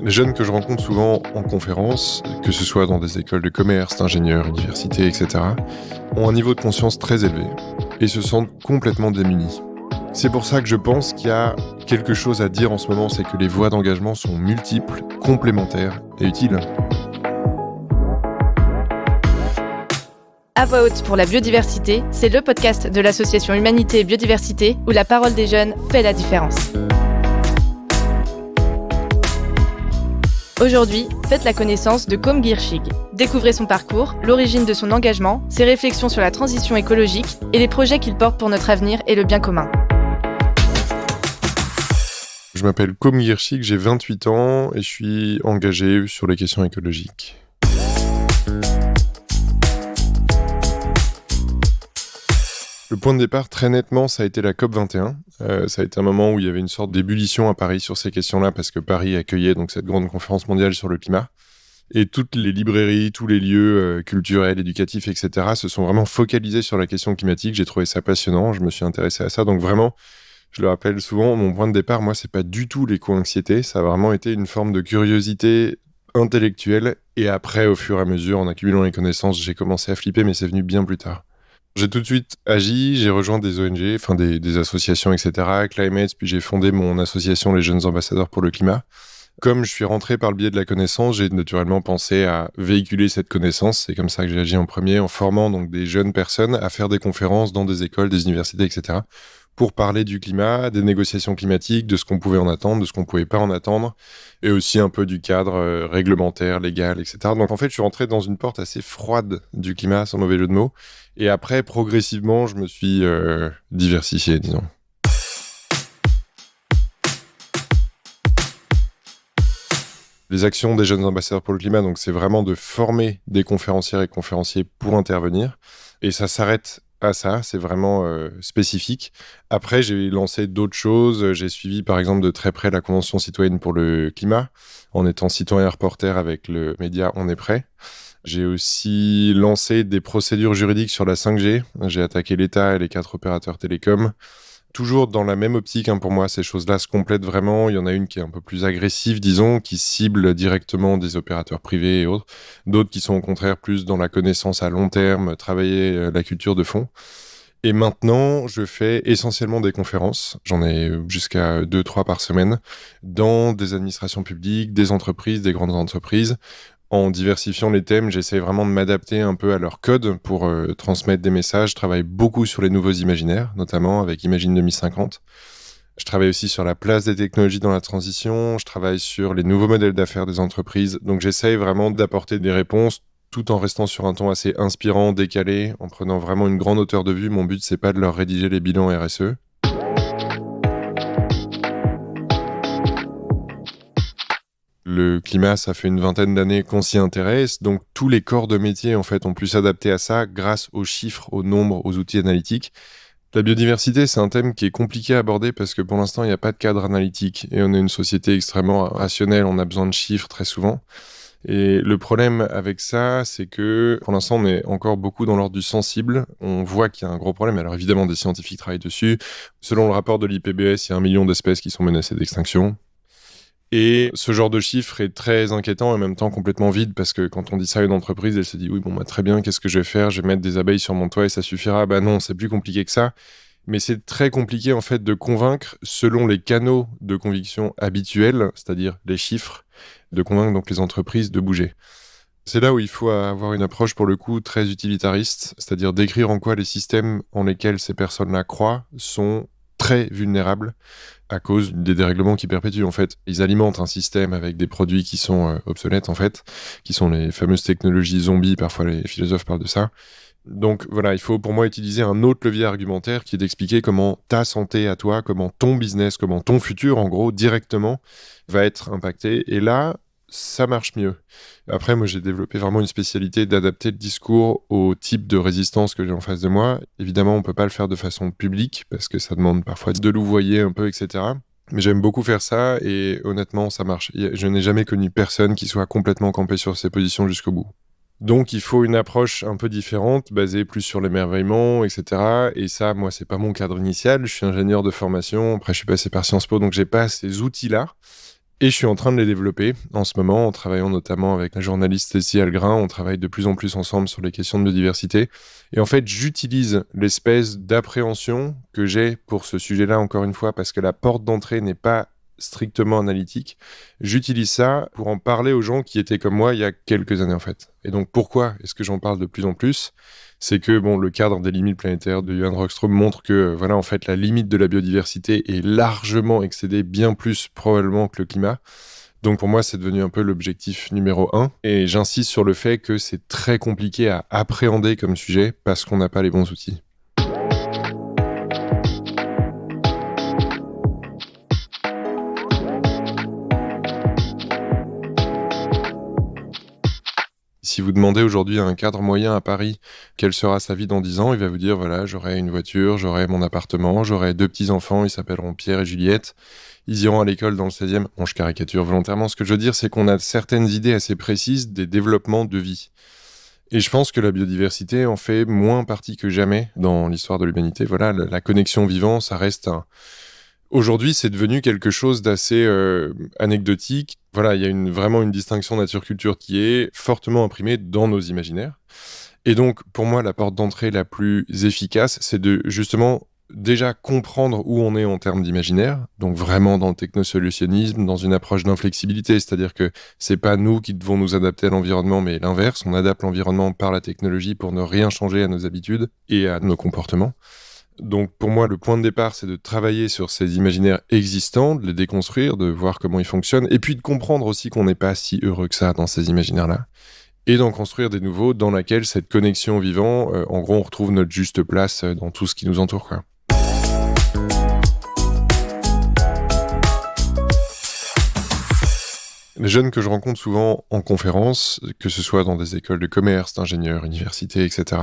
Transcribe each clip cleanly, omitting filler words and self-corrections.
Les jeunes que je rencontre souvent en conférence, que ce soit dans des écoles de commerce, d'ingénieurs, universités, etc., ont un niveau de conscience très élevé et se sentent complètement démunis. C'est pour ça que je pense qu'il y a quelque chose à dire en ce moment, c'est que les voies d'engagement sont multiples, complémentaires et utiles. À voix haute pour la biodiversité, c'est le podcast de l'association Humanité et Biodiversité où la parole des jeunes fait la différence. Aujourd'hui, faites la connaissance de Côme Guirchig. Découvrez son parcours, l'origine de son engagement, ses réflexions sur la transition écologique et les projets qu'il porte pour notre avenir et le bien commun. Je m'appelle Côme Guirchig, j'ai 28 ans et je suis engagé sur les questions écologiques. Le point de départ, très nettement, ça a été la COP21. Ça a été un moment où il y avait une sorte d'ébullition à Paris sur ces questions-là, parce que Paris accueillait donc cette grande conférence mondiale sur le climat. Et toutes les librairies, tous les lieux culturels, éducatifs, etc. se sont vraiment focalisés sur la question climatique. J'ai trouvé ça passionnant, je me suis intéressé à ça. Donc vraiment, je le rappelle souvent, mon point de départ, moi, c'est pas du tout l'éco-anxiété. Ça a vraiment été une forme de curiosité intellectuelle. Et après, au fur et à mesure, en accumulant les connaissances, j'ai commencé à flipper, mais c'est venu bien plus tard. J'ai tout de suite agi, j'ai rejoint des ONG, enfin des associations, etc., Climate, puis j'ai fondé mon association Les Jeunes Ambassadeurs pour le Climat. Comme je suis rentré par le biais de la connaissance, j'ai naturellement pensé à véhiculer cette connaissance. C'est comme ça que j'ai agi en premier, en formant donc des jeunes personnes à faire des conférences dans des écoles, des universités, etc., pour parler du climat, des négociations climatiques, de ce qu'on pouvait en attendre, de ce qu'on pouvait pas en attendre, et aussi un peu du cadre réglementaire, légal, etc. Donc en fait, je suis rentré dans une porte assez froide du climat, sans mauvais jeu de mots, et après, progressivement, je me suis diversifié, disons. Les actions des jeunes ambassadeurs pour le climat, donc c'est vraiment de former des conférencières et conférenciers pour intervenir, et ça s'arrête à ça, c'est vraiment spécifique. Après, j'ai lancé d'autres choses. J'ai suivi, par exemple, de très près la Convention citoyenne pour le climat, en étant citoyen reporter avec le média On est prêt. J'ai aussi lancé des procédures juridiques sur la 5G. J'ai attaqué l'État et les 4 opérateurs télécoms. Toujours dans la même optique, pour moi, ces choses-là se complètent vraiment. Il y en a une qui est un peu plus agressive, disons, qui cible directement des opérateurs privés et autres. D'autres qui sont au contraire plus dans la connaissance à long terme, travailler la culture de fond. Et maintenant, je fais essentiellement des conférences. J'en ai jusqu'à 2-3 par semaine dans des administrations publiques, des entreprises, des grandes entreprises. En diversifiant les thèmes, j'essaie vraiment de m'adapter un peu à leur code pour transmettre des messages. Je travaille beaucoup sur les nouveaux imaginaires, notamment avec Imagine 2050. Je travaille aussi sur la place des technologies dans la transition. Je travaille sur les nouveaux modèles d'affaires des entreprises. Donc j'essaie vraiment d'apporter des réponses tout en restant sur un ton assez inspirant, décalé, en prenant vraiment une grande hauteur de vue. Mon but, c'est pas de leur rédiger les bilans RSE. Le climat, ça fait une 20aine d'années qu'on s'y intéresse, donc tous les corps de métier en fait ont pu s'adapter à ça grâce aux chiffres, aux nombres, aux outils analytiques. La biodiversité, c'est un thème qui est compliqué à aborder parce que pour l'instant, il n'y a pas de cadre analytique et on est une société extrêmement rationnelle, on a besoin de chiffres très souvent. Et le problème avec ça, c'est que pour l'instant, on est encore beaucoup dans l'ordre du sensible. On voit qu'il y a un gros problème. Alors évidemment, des scientifiques travaillent dessus. Selon le rapport de l'IPBES, il y a 1 million d'espèces qui sont menacées d'extinction. Et ce genre de chiffre est très inquiétant et en même temps complètement vide parce que quand on dit ça à une entreprise, elle se dit oui, très bien, qu'est-ce que je vais faire? Je vais mettre des abeilles sur mon toit et ça suffira. Non, c'est plus compliqué que ça. Mais c'est très compliqué en fait de convaincre selon les canaux de conviction habituels, c'est-à-dire les chiffres, de convaincre donc les entreprises de bouger. C'est là où il faut avoir une approche pour le coup très utilitariste, c'est-à-dire décrire en quoi les systèmes en lesquels ces personnes-là croient sont très vulnérables à cause des dérèglements qui perpétuent en fait. Ils alimentent un système avec des produits qui sont obsolètes en fait, qui sont les fameuses technologies zombies, parfois les philosophes parlent de ça. Donc voilà, il faut pour moi utiliser un autre levier argumentaire qui est d'expliquer comment ta santé à toi, comment ton business, comment ton futur en gros directement va être impacté. Et là, ça marche mieux. Après, moi, j'ai développé vraiment une spécialité d'adapter le discours au type de résistance que j'ai en face de moi. Évidemment, on peut pas le faire de façon publique parce que ça demande parfois de louvoyer un peu, etc. Mais j'aime beaucoup faire ça et honnêtement, ça marche. Je n'ai jamais connu personne qui soit complètement campé sur ses positions jusqu'au bout. Donc, il faut une approche un peu différente, basée plus sur l'émerveillement, etc. Et ça, moi, c'est pas mon cadre initial. Je suis ingénieur de formation. Après, je suis passé par Sciences Po, donc j'ai pas ces outils-là. Et je suis en train de les développer en ce moment, en travaillant notamment avec la journaliste Cécile Algrin. On travaille de plus en plus ensemble sur les questions de biodiversité. Et en fait, j'utilise l'espèce d'appréhension que j'ai pour ce sujet-là, encore une fois, parce que la porte d'entrée n'est pas strictement analytique. J'utilise ça pour en parler aux gens qui étaient comme moi il y a quelques années, en fait. Et donc, pourquoi est-ce que j'en parle de plus en plus ? C'est que le cadre des limites planétaires de Johan Rockström montre que en fait, la limite de la biodiversité est largement excédée, bien plus probablement que le climat. Donc pour moi, c'est devenu un peu l'objectif numéro 1. Et j'insiste sur le fait que c'est très compliqué à appréhender comme sujet parce qu'on n'a pas les bons outils. Si vous demandez aujourd'hui à un cadre moyen à Paris quelle sera sa vie dans 10 ans, il va vous dire, voilà, j'aurai une voiture, j'aurai mon appartement, j'aurai 2 petits-enfants, ils s'appelleront Pierre et Juliette, ils iront à l'école dans le 16e. Bon, je caricature volontairement. Ce que je veux dire, c'est qu'on a certaines idées assez précises des développements de vie. Et je pense que la biodiversité en fait moins partie que jamais dans l'histoire de l'humanité. Voilà, la connexion vivant, ça reste Aujourd'hui, c'est devenu quelque chose d'assez anecdotique. Voilà, il y a vraiment une distinction nature-culture qui est fortement imprimée dans nos imaginaires. Et donc, pour moi, la porte d'entrée la plus efficace, c'est de justement déjà comprendre où on est en termes d'imaginaire, donc vraiment dans le technosolutionnisme, dans une approche d'inflexibilité, c'est-à-dire que c'est pas nous qui devons nous adapter à l'environnement, mais l'inverse, on adapte l'environnement par la technologie pour ne rien changer à nos habitudes et à nos comportements. Donc pour moi, le point de départ, c'est de travailler sur ces imaginaires existants, de les déconstruire, de voir comment ils fonctionnent, et puis de comprendre aussi qu'on n'est pas si heureux que ça dans ces imaginaires-là, et d'en construire des nouveaux dans lesquels cette connexion au vivant, en gros, on retrouve notre juste place dans tout ce qui nous entoure, quoi. Les jeunes que je rencontre souvent en conférence, que ce soit dans des écoles de commerce, d'ingénieurs, universités, etc.,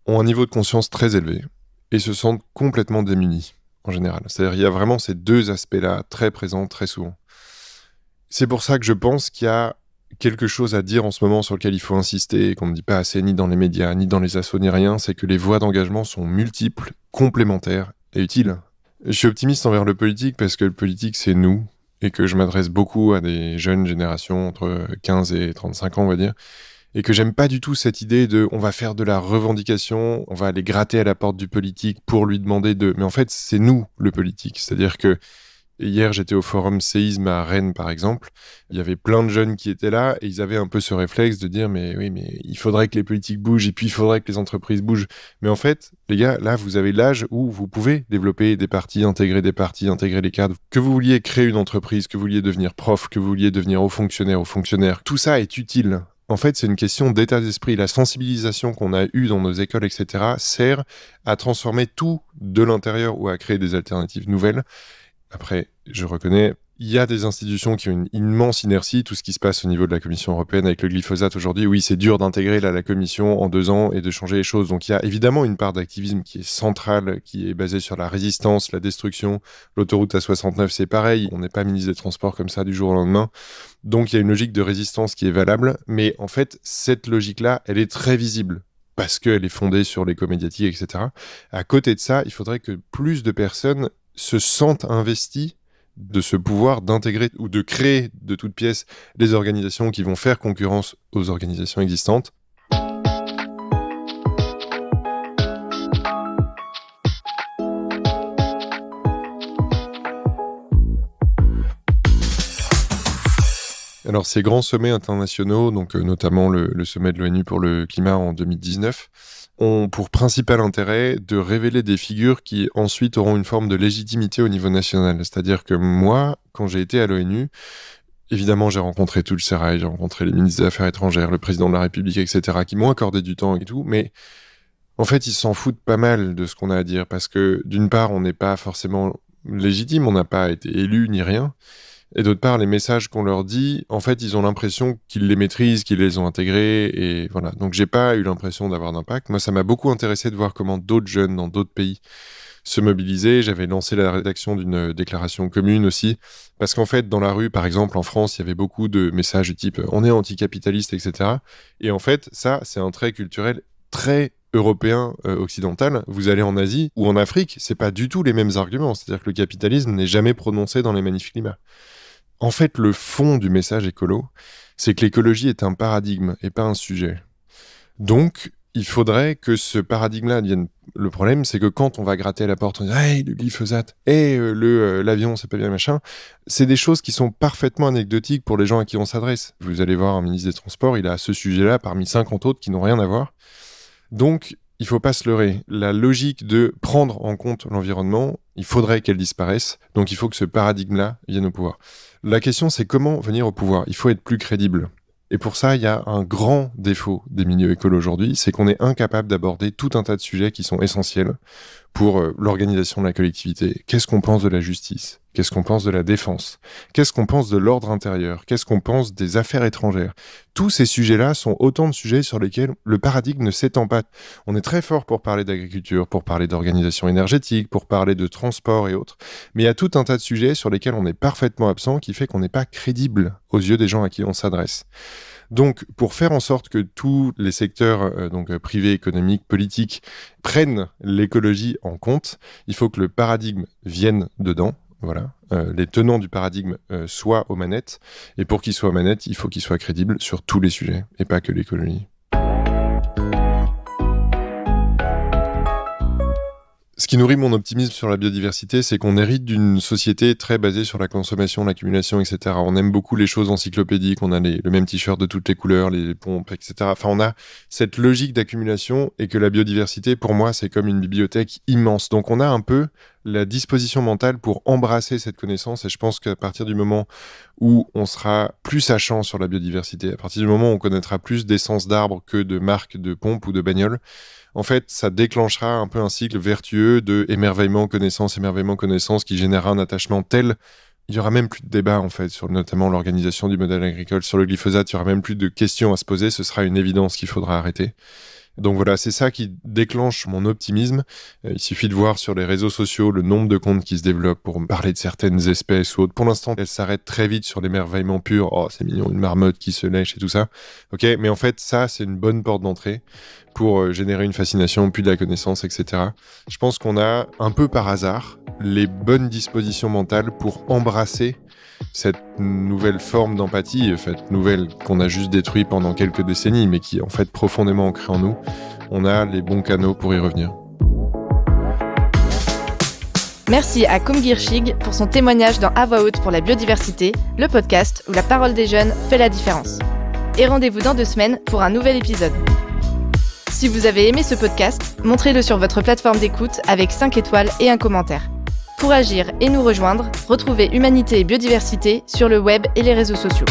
ont un niveau de conscience très élevé et se sentent complètement démunis, en général. C'est-à-dire qu'il y a vraiment ces deux aspects-là très présents, très souvent. C'est pour ça que je pense qu'il y a quelque chose à dire en ce moment sur lequel il faut insister, et qu'on ne dit pas assez ni dans les médias, ni dans les assos, ni rien, c'est que les voies d'engagement sont multiples, complémentaires et utiles. Je suis optimiste envers le politique parce que le politique, c'est nous, et que je m'adresse beaucoup à des jeunes générations entre 15 et 35 ans, on va dire, et que j'aime pas du tout cette idée de on va faire de la revendication, on va aller gratter à la porte du politique pour lui demander de... Mais en fait, c'est nous, le politique. C'est-à-dire que hier, j'étais au forum séisme à Rennes, par exemple. Il y avait plein de jeunes qui étaient là et ils avaient un peu ce réflexe de dire mais oui, mais il faudrait que les politiques bougent et puis il faudrait que les entreprises bougent. Mais en fait, les gars, là, vous avez l'âge où vous pouvez développer des partis, intégrer les cadres. Que vous vouliez créer une entreprise, que vous vouliez devenir prof, que vous vouliez devenir haut fonctionnaire, tout ça est utile. En fait, c'est une question d'état d'esprit. La sensibilisation qu'on a eue dans nos écoles, etc., sert à transformer tout de l'intérieur ou à créer des alternatives nouvelles. Après, je reconnais, il y a des institutions qui ont une immense inertie, tout ce qui se passe au niveau de la Commission européenne avec le glyphosate aujourd'hui. Oui, c'est dur d'intégrer la Commission en 2 ans et de changer les choses. Donc il y a évidemment une part d'activisme qui est centrale, qui est basée sur la résistance, la destruction. L'autoroute A69, c'est pareil. On n'est pas ministre des Transports comme ça du jour au lendemain. Donc il y a une logique de résistance qui est valable. Mais en fait, cette logique-là, elle est très visible parce qu'elle est fondée sur l'écomédiatique, etc. À côté de ça, il faudrait que plus de personnes se sentent investis de ce pouvoir d'intégrer ou de créer de toutes pièces des organisations qui vont faire concurrence aux organisations existantes. Alors ces grands sommets internationaux, donc notamment le sommet de l'ONU pour le climat en 2019, ont pour principal intérêt de révéler des figures qui ensuite auront une forme de légitimité au niveau national. C'est-à-dire que moi, quand j'ai été à l'ONU, évidemment j'ai rencontré tout le sérail, j'ai rencontré les ministres des Affaires étrangères, le président de la République, etc., qui m'ont accordé du temps et tout, mais en fait ils s'en foutent pas mal de ce qu'on a à dire, parce que d'une part on n'est pas forcément légitime, on n'a pas été élu ni rien, et d'autre part, les messages qu'on leur dit, en fait, ils ont l'impression qu'ils les maîtrisent, qu'ils les ont intégrés, et voilà. Donc, j'ai pas eu l'impression d'avoir d'impact. Moi, ça m'a beaucoup intéressé de voir comment d'autres jeunes dans d'autres pays se mobilisaient. J'avais lancé la rédaction d'une déclaration commune aussi, parce qu'en fait, dans la rue, par exemple, en France, il y avait beaucoup de messages du type « on est anticapitaliste », etc. Et en fait, ça, c'est un trait culturel très européen, occidental. Vous allez en Asie ou en Afrique, c'est pas du tout les mêmes arguments. C'est-à-dire que le capitalisme n'est jamais prononcé dans les manifs climat. En fait, le fond du message écolo, c'est que l'écologie est un paradigme et pas un sujet. Donc, il faudrait que ce paradigme-là devienne... Le problème, c'est que quand on va gratter à la porte, on dit « Hey, le glyphosate, hey, l'avion, c'est pas bien, machin », c'est des choses qui sont parfaitement anecdotiques pour les gens à qui on s'adresse. Vous allez voir un ministre des Transports, il a ce sujet-là parmi 50 autres qui n'ont rien à voir. Donc, il faut pas se leurrer. La logique de prendre en compte l'environnement, il faudrait qu'elle disparaisse. Donc, il faut que ce paradigme-là vienne au pouvoir. La question, c'est comment venir au pouvoir ? Il faut être plus crédible. Et pour ça, il y a un grand défaut des milieux écolos aujourd'hui, c'est qu'on est incapable d'aborder tout un tas de sujets qui sont essentiels pour l'organisation de la collectivité. Qu'est-ce qu'on pense de la justice ? Qu'est-ce qu'on pense de la défense ? Qu'est-ce qu'on pense de l'ordre intérieur ? Qu'est-ce qu'on pense des affaires étrangères ? Tous ces sujets-là sont autant de sujets sur lesquels le paradigme ne s'étend pas. On est très fort pour parler d'agriculture, pour parler d'organisation énergétique, pour parler de transport et autres. Mais il y a tout un tas de sujets sur lesquels on est parfaitement absent, qui fait qu'on n'est pas crédible aux yeux des gens à qui on s'adresse. Donc, pour faire en sorte que tous les secteurs privés, économiques, politiques prennent l'écologie en compte, il faut que le paradigme vienne dedans. Voilà, les tenants du paradigme soient aux manettes. Et pour qu'ils soient aux manettes, il faut qu'ils soient crédibles sur tous les sujets, et pas que l'écologie. Ce qui nourrit mon optimisme sur la biodiversité, c'est qu'on hérite d'une société très basée sur la consommation, l'accumulation, etc. On aime beaucoup les choses encyclopédiques, on a le même t-shirt de toutes les couleurs, les pompes, etc. Enfin, on a cette logique d'accumulation et que la biodiversité, pour moi, c'est comme une bibliothèque immense. Donc, on a un peu la disposition mentale pour embrasser cette connaissance et je pense qu'à partir du moment où on sera plus sachant sur la biodiversité, à partir du moment où on connaîtra plus d'essences d'arbres que de marques de pompes ou de bagnoles, en fait, ça déclenchera un peu un cycle vertueux de émerveillement, connaissance qui générera un attachement tel. Il y aura même plus de débat, en fait, sur notamment l'organisation du modèle agricole. Sur le glyphosate, il y aura même plus de questions à se poser. Ce sera une évidence qu'il faudra arrêter. Donc voilà, c'est ça qui déclenche mon optimisme. Il suffit de voir sur les réseaux sociaux le nombre de comptes qui se développent pour parler de certaines espèces ou autres. Pour l'instant, elles s'arrêtent très vite sur l'émerveillement pur. Oh, c'est mignon, une marmotte qui se lèche et tout ça. Ok, mais en fait, ça, c'est une bonne porte d'entrée pour générer une fascination, puis de la connaissance, etc. Je pense qu'on a, un peu par hasard, les bonnes dispositions mentales pour embrasser cette nouvelle forme d'empathie, cette nouvelle qu'on a juste détruite pendant quelques décennies, mais qui est en fait profondément ancrée en nous. On a les bons canaux pour y revenir. Merci à Côme Guirchig pour son témoignage dans À voix haute pour la biodiversité, le podcast où la parole des jeunes fait la différence. Et rendez-vous dans 2 semaines pour un nouvel épisode. Si vous avez aimé ce podcast, montrez-le sur votre plateforme d'écoute avec 5 étoiles et un commentaire. Pour agir et nous rejoindre, retrouvez Humanité et Biodiversité sur le web et les réseaux sociaux.